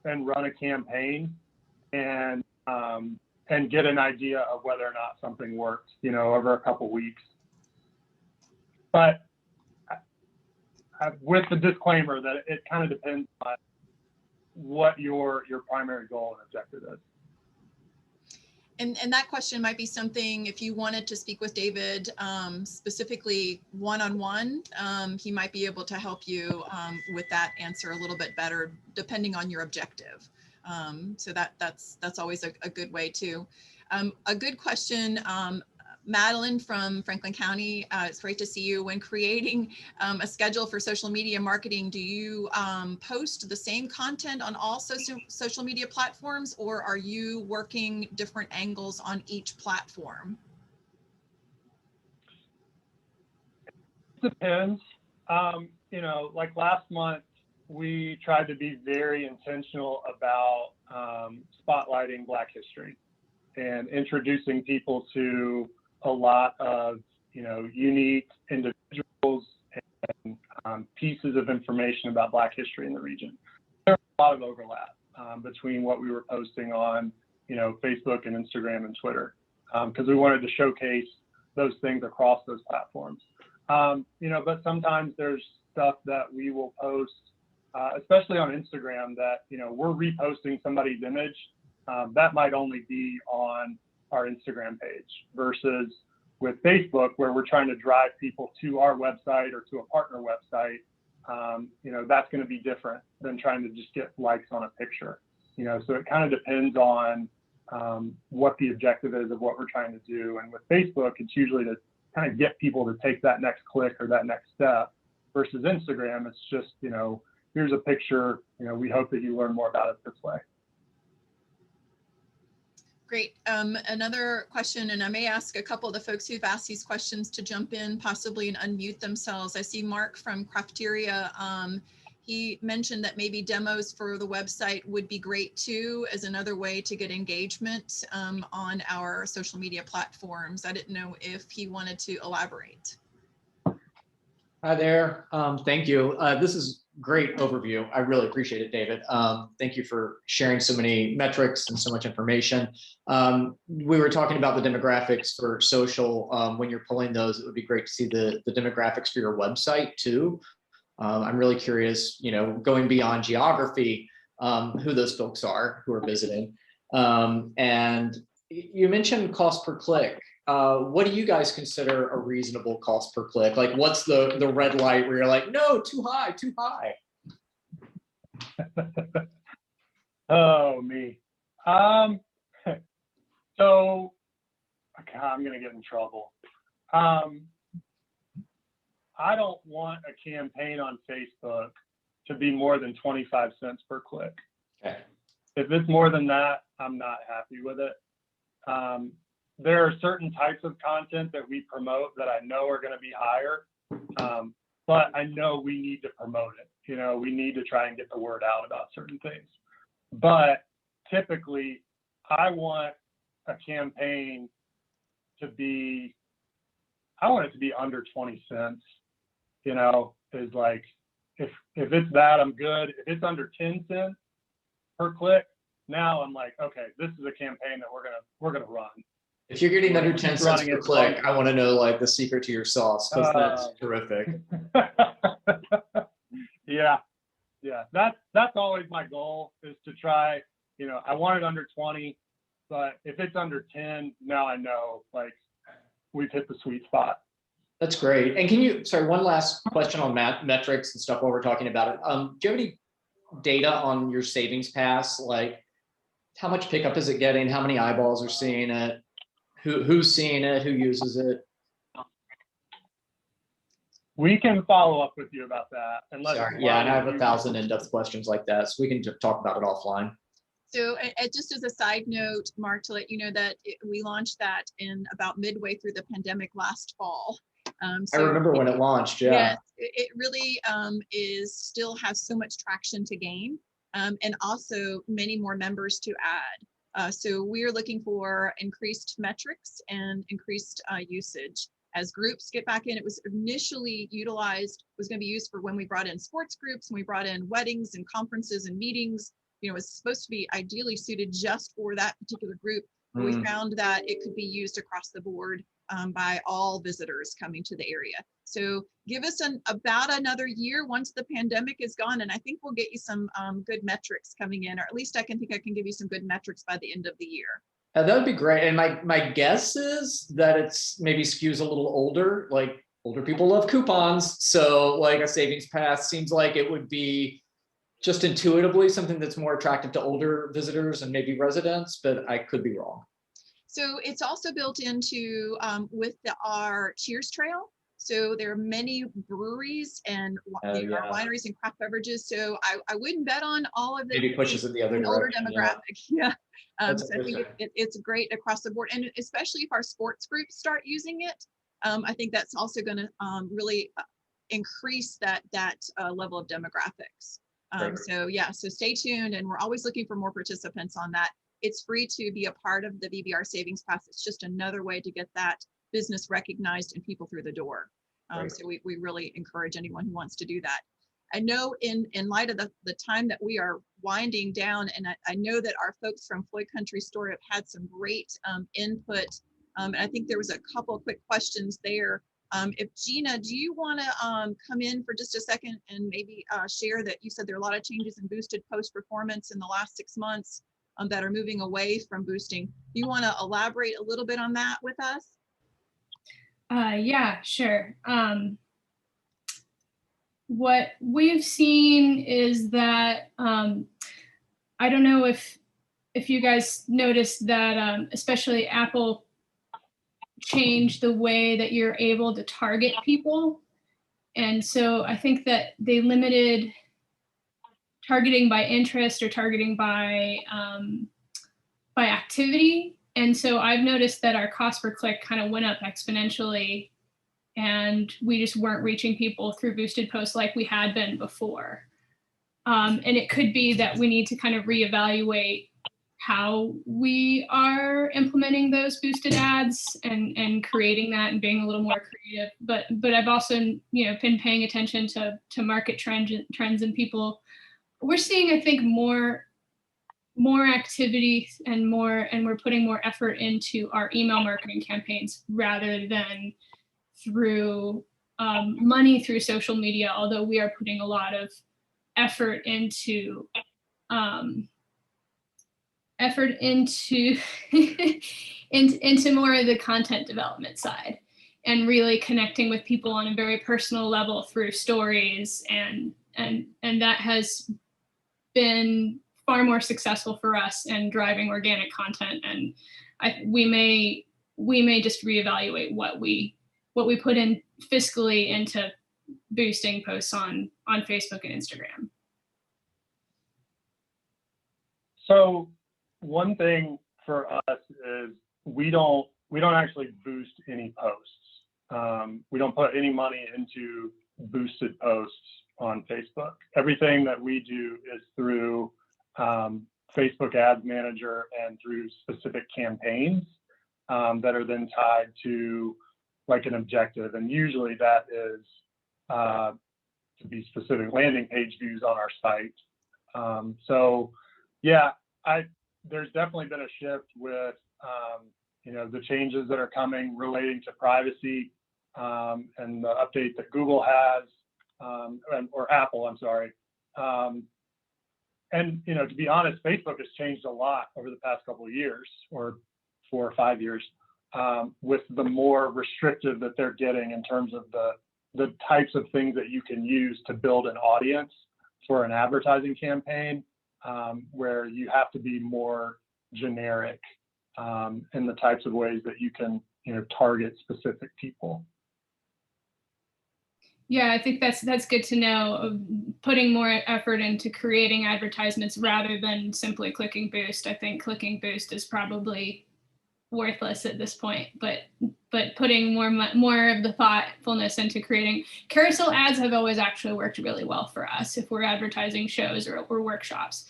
S2: and run a campaign and get an idea of whether or not something works, over a couple weeks. But with the disclaimer that it kind of depends on what your primary goal and objective is.
S1: And that question might be something, if you wanted to speak with David specifically one-on-one, he might be able to help you with that answer a little bit better, depending on your objective. So that's always a good way too. A good question, Madeline from Franklin County, it's great to see you. When creating a schedule for social media marketing, do you post the same content on all social media platforms, or are you working different angles on each platform?
S2: It depends. Like last month, we tried to be very intentional about spotlighting Black history and introducing people to a lot of, unique individuals and pieces of information about Black history in the region. There's a lot of overlap between what we were posting on, Facebook and Instagram and Twitter, because we wanted to showcase those things across those platforms. But sometimes there's stuff that we will post, especially on Instagram, that, we're reposting somebody's image. That might only be on our Instagram page versus with Facebook, where we're trying to drive people to our website or to a partner website. That's going to be different than trying to just get likes on a picture. So it kind of depends on what the objective is of what we're trying to do. And with Facebook, it's usually to kind of get people to take that next click or that next step, versus Instagram, it's just, here's a picture, we hope that you learn more about it this way.
S1: Great. Another question, and I may ask a couple of the folks who've asked these questions to jump in possibly and unmute themselves. I see Mark from Crafteria. He mentioned that maybe demos for the website would be great too, as another way to get engagement on our social media platforms. I didn't know if he wanted to elaborate.
S5: Hi there. Thank you. This is great overview. I really appreciate it, David. Thank you for sharing so many metrics and so much information. We were talking about the demographics for social. When you're pulling those, it would be great to see the demographics for your website too. I'm really curious, going beyond geography, who those folks are who are visiting. And you mentioned cost per click. What do you guys consider a reasonable cost per click? Like, what's the red light where you're like, no, too high, too high?
S2: Oh, me. So, God, I'm going to get in trouble. I don't want a campaign on Facebook to be more than 25 cents per click.
S5: Okay.
S2: If it's more than that, I'm not happy with it. There are certain types of content that we promote that I know are going to be higher, but I know we need to promote it. We need to try and get the word out about certain things. But typically, I want a campaign to be, I want it to be under 20 cents, you know, is like, if it's that, I'm good. If it's under 10 cents per click, now I'm like, okay, this is a campaign that we're gonna run.
S5: If you're getting under 10 cents
S2: running
S5: per
S2: it
S5: click,
S2: long.
S5: I want to know like the secret to your sauce, because that's terrific.
S2: Yeah, that's always my goal, is to try, you know, I want it under 20, but if it's under 10, now I know like we've hit the sweet spot.
S5: That's great. And can you, sorry, one last question on metrics and stuff while we're talking about it. Do you have any data on your savings pass? Like how much pickup is it getting? How many eyeballs are seeing it? Who's seeing it? Who uses it?
S2: We can follow up with you about that.
S5: Sorry. Yeah, and I have 1,000 in-depth questions like that, so we can just talk about it offline.
S1: So just as a side note, Mark, to let you know that we launched that in about midway through the pandemic last fall.
S5: I remember when it launched, yeah.
S1: Yes, it really still has so much traction to gain, and also many more members to add. So we're looking for increased metrics and increased usage. As groups get back in, it was initially utilized, was going to be used for when we brought in sports groups, and we brought in weddings and conferences and meetings. You know, it's supposed to be ideally suited just for that particular group. But we found that it could be used across the board by all visitors coming to the area. So give us about another year once the pandemic is gone, and I think we'll get you some good metrics coming in, or at least I can give you some good metrics by the end of the year.
S5: That would be great. And my guess is that it's maybe skews a little older, like older people love coupons. So like a savings pass seems like it would be just intuitively something that's more attractive to older visitors and maybe residents, but I could be wrong.
S1: So it's also built into with our Cheers Trail. So there are many breweries and wineries and craft beverages. So I wouldn't bet on all of it.
S5: Maybe pushes it the other
S1: older
S5: direction.
S1: demographic. Yeah.
S5: That's
S1: so I think it's great across the board, and especially if our sports groups start using it, I think that's also going to really increase that level of demographics. So yeah, so stay tuned, and we're always looking for more participants on that. It's free to be a part of the VBR Savings Pass. It's just another way to get that business recognized and people through the door. So we really encourage anyone who wants to do that. I know in light of the time that we are winding down, and I know that our folks from Floyd Country Store have had some great input. And I think there was a couple of quick questions there. If Gina, do you want to come in for just a second and maybe share that you said there are a lot of changes in boosted post performance in the last 6 months that are moving away from boosting. Do you want to elaborate a little bit on that with us?
S6: Yeah, sure. What we've seen is that I don't know if you guys noticed that especially Apple changed the way that you're able to target people. And so I think that they limited targeting by interest or targeting by activity. And so I've noticed that our cost per click kind of went up exponentially, and we just weren't reaching people through boosted posts like we had been before. And it could be that we need to kind of reevaluate how we are implementing those boosted ads and creating that and being a little more creative. But I've also, been paying attention to market trends and people. We're seeing, I think, more activity and we're putting more effort into our email marketing campaigns rather than through money through social media, although we are putting a lot of effort into into more of the content development side and really connecting with people on a very personal level through stories, and that has been far more successful for us in driving organic content. And we may just reevaluate what we put in fiscally into boosting posts on Facebook and Instagram.
S2: So one thing for us is we don't actually boost any posts. We don't put any money into boosted posts on Facebook. Everything that we do is through Facebook Ads Manager and through specific campaigns. that are then tied to like an objective. And usually that is, to be specific, landing page views on our site. So yeah, there's definitely been a shift with, you know, the changes that are coming relating to privacy, and the update that Google has, or Apple, I'm sorry. And, you know, to be honest, Facebook has changed a lot over the past couple of years, or 4 or 5 years, with the more restrictive that they're getting in terms of the types of things that you can use to build an audience for an advertising campaign, where you have to be more generic in the types of ways that you can, you know, target specific people.
S6: Yeah, I think that's good to know, of putting more effort into creating advertisements rather than simply clicking boost. I think clicking boost is probably worthless at this point, but putting more of the thoughtfulness into creating carousel ads have always actually worked really well for us if we're advertising shows or workshops.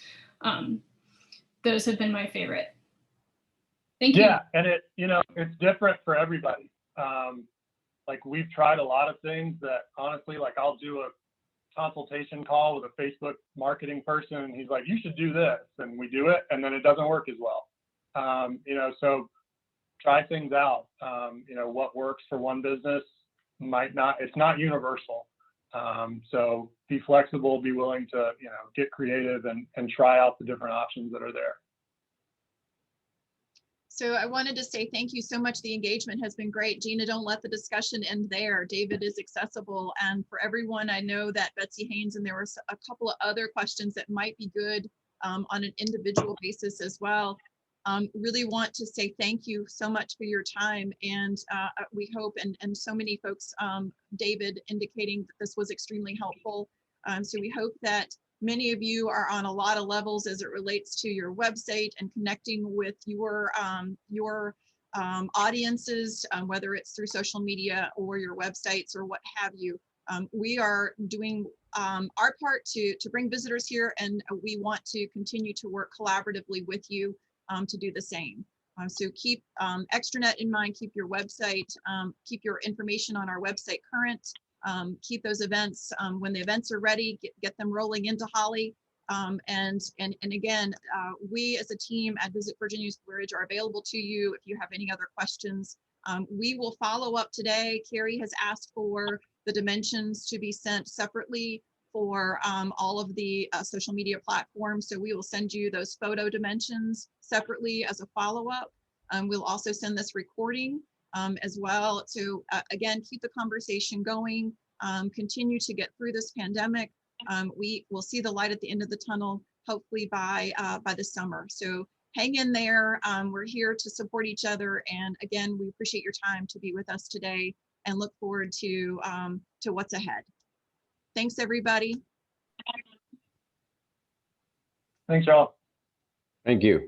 S6: Those have been my favorite. Thank you.
S2: Yeah, and it, you know, it's different for everybody. Like we've tried a lot of things that honestly, like I'll do a consultation call with a Facebook marketing person and he's like, you should do this, and we do it, and then it doesn't work as well. You know, so try things out. You know, what works for one business might not, it's not universal. So be flexible, be willing to, you know, get creative and try out the different options that are there.
S1: So I wanted to say thank you so much. The engagement has been great. Gina, don't let the discussion end there. David is accessible. And for everyone, I know that Betsy Haynes, and there were a couple of other questions that might be good on an individual basis as well. Really want to say thank you so much for your time. And we hope, and so many folks, David indicating that this was extremely helpful. So we hope that many of you are on a lot of levels as it relates to your website and connecting with your audiences, whether it's through social media or your websites or what have you. We are doing our part to bring visitors here, and we want to continue to work collaboratively with you to do the same. So keep EXTRANET in mind, keep your website, keep your information on our website current. Keep those events, when the events are ready, get them rolling into Holly. And again, we as a team at Visit Virginia Bridge are available to you if you have any other questions. We will follow up today. Carrie has asked for the dimensions to be sent separately for all of the social media platforms. So we will send you those photo dimensions separately as a follow-up. We'll also send this recording as well. So again, keep the conversation going, continue to get through this pandemic. We will see the light at the end of the tunnel, hopefully by the summer. So hang in there. We're here to support each other. And again, we appreciate your time to be with us today and look forward to what's ahead. Thanks, everybody.
S2: Thanks, y'all.
S7: Thank you.